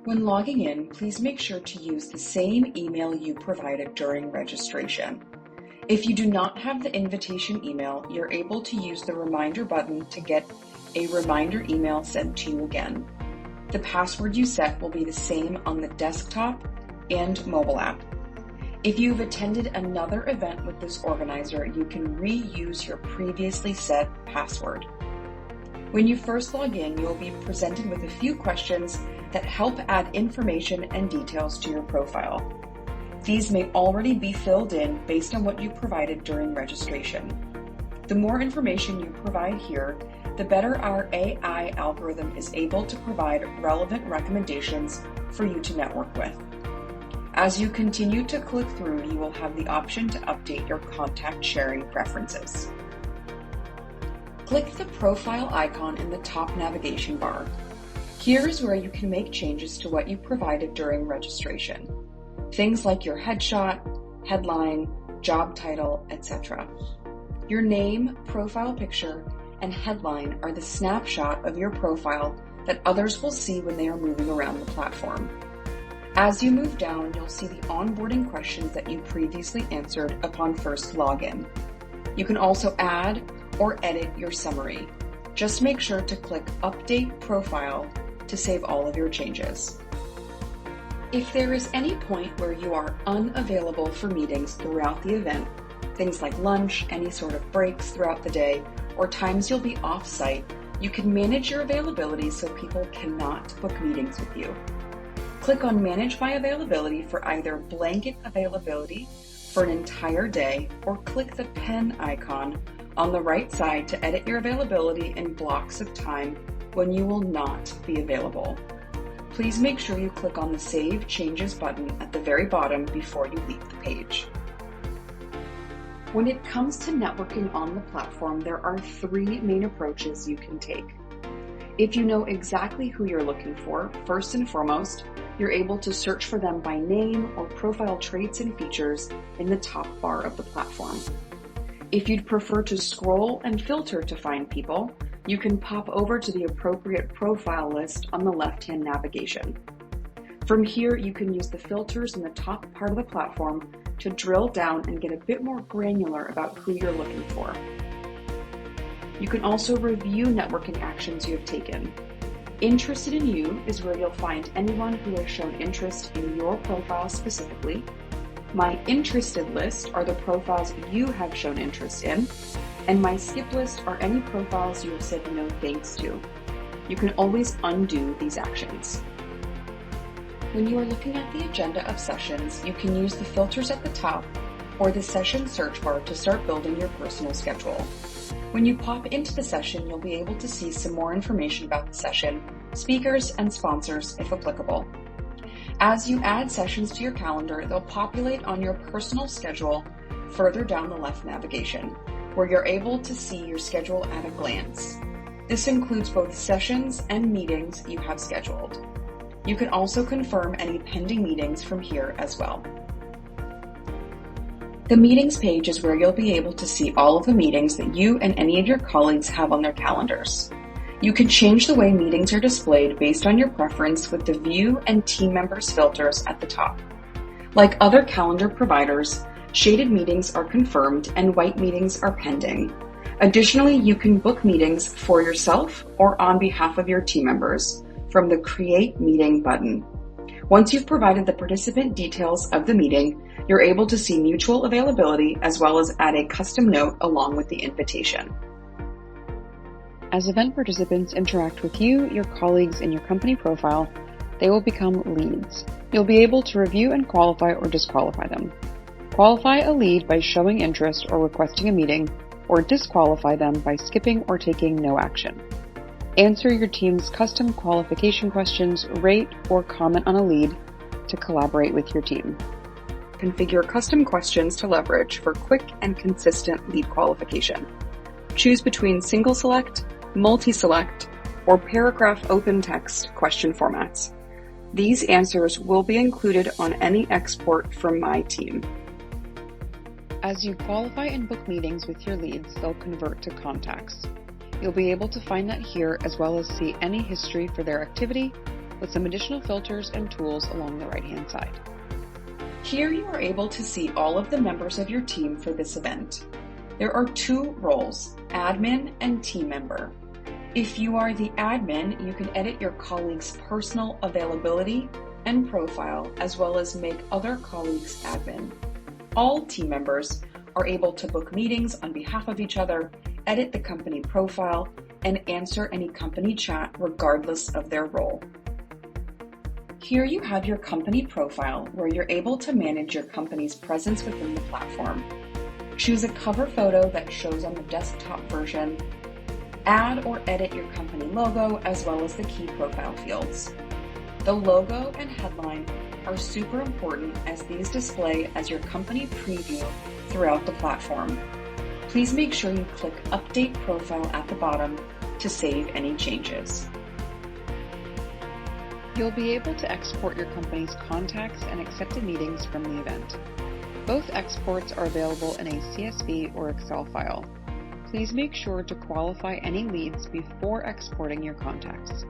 When logging in, please make sure to use the same email you provided during registration. If you do not have the invitation email, you're able to use the reminder button to get a reminder email sent to you again. The password you set will be the same on the desktop and mobile app. If you've attended another event with this organizer, you can reuse your previously set password. When you first log in, you'll be presented with a few questions that help add information and details to your profile. These may already be filled in based on what you provided during registration. The more information you provide here, the better our AI algorithm is able to provide relevant recommendations for you to network with. As you continue to click through, you will have the option to update your contact sharing preferences. Click the profile icon in the top navigation bar. Here is where you can make changes to what you provided during registration. Things like your headshot, headline, job title, etc. Your name, profile picture, and headline are the snapshot of your profile that others will see when they are moving around the platform. As you move down, you'll see the onboarding questions that you previously answered upon first login. You can also add or edit your summary. Just make sure to click Update Profile to save all of your changes. If there is any point where you are unavailable for meetings throughout the event, things like lunch, any sort of breaks throughout the day, or times you'll be off-site, you can manage your availability so people cannot book meetings with you. Click on Manage My Availability for either blanket availability for an entire day, or click the pen icon on the right side to edit your availability in blocks of time when you will not be available. Please make sure you click on the Save Changes button at the very bottom before you leave the page. When it comes to networking on the platform, there are 3 main approaches you can take. If you know exactly who you're looking for, first and foremost, you're able to search for them by name or profile traits and features in the top bar of the platform. If you'd prefer to scroll and filter to find people, you can pop over to the appropriate profile list on the left-hand navigation. From here, you can use the filters in the top part of the platform to drill down and get a bit more granular about who you're looking for. You can also review networking actions you have taken. Interested in You is where you'll find anyone who has shown interest in your profile specifically. My Interested list are the profiles you have shown interest in, and my Skip list are any profiles you have said no thanks to. You can always undo these actions. When you are looking at the agenda of sessions, you can use the filters at the top or the session search bar to start building your personal schedule. When you pop into the session, you'll be able to see some more information about the session, speakers, and sponsors if applicable. As you add sessions to your calendar, they'll populate on your personal schedule further down the left navigation, where you're able to see your schedule at a glance. This includes both sessions and meetings you have scheduled. You can also confirm any pending meetings from here as well. The meetings page is where you'll be able to see all of the meetings that you and any of your colleagues have on their calendars. You can change the way meetings are displayed based on your preference with the View and Team Members filters at the top. Like other calendar providers, shaded meetings are confirmed and white meetings are pending. Additionally, you can book meetings for yourself or on behalf of your team members from the Create Meeting button. Once you've provided the participant details of the meeting, you're able to see mutual availability as well as add a custom note along with the invitation. As event participants interact with you, your colleagues, and your company profile, they will become leads. You'll be able to review and qualify or disqualify them. Qualify a lead by showing interest or requesting a meeting, or disqualify them by skipping or taking no action. Answer your team's custom qualification questions, rate or comment on a lead to collaborate with your team. Configure custom questions to leverage for quick and consistent lead qualification. Choose between single select, multi-select, or paragraph open text question formats. These answers will be included on any export from my team. As you qualify and book meetings with your leads, they'll convert to contacts. You'll be able to find that here as well as see any history for their activity with some additional filters and tools along the right-hand side. Here you are able to see all of the members of your team for this event. There are two roles, admin and team member. If you are the admin, you can edit your colleagues' personal availability and profile, as well as make other colleagues admin. All team members are able to book meetings on behalf of each other, edit the company profile, and answer any company chat regardless of their role. Here you have your company profile where you're able to manage your company's presence within the platform. Choose a cover photo that shows on the desktop version. Add or edit your company logo as well as the key profile fields. The logo and headline are super important as these display as your company preview throughout the platform. Please make sure you click Update Profile at the bottom to save any changes. You'll be able to export your company's contacts and accepted meetings from the event. Both exports are available in a CSV or Excel file. Please make sure to qualify any leads before exporting your contacts.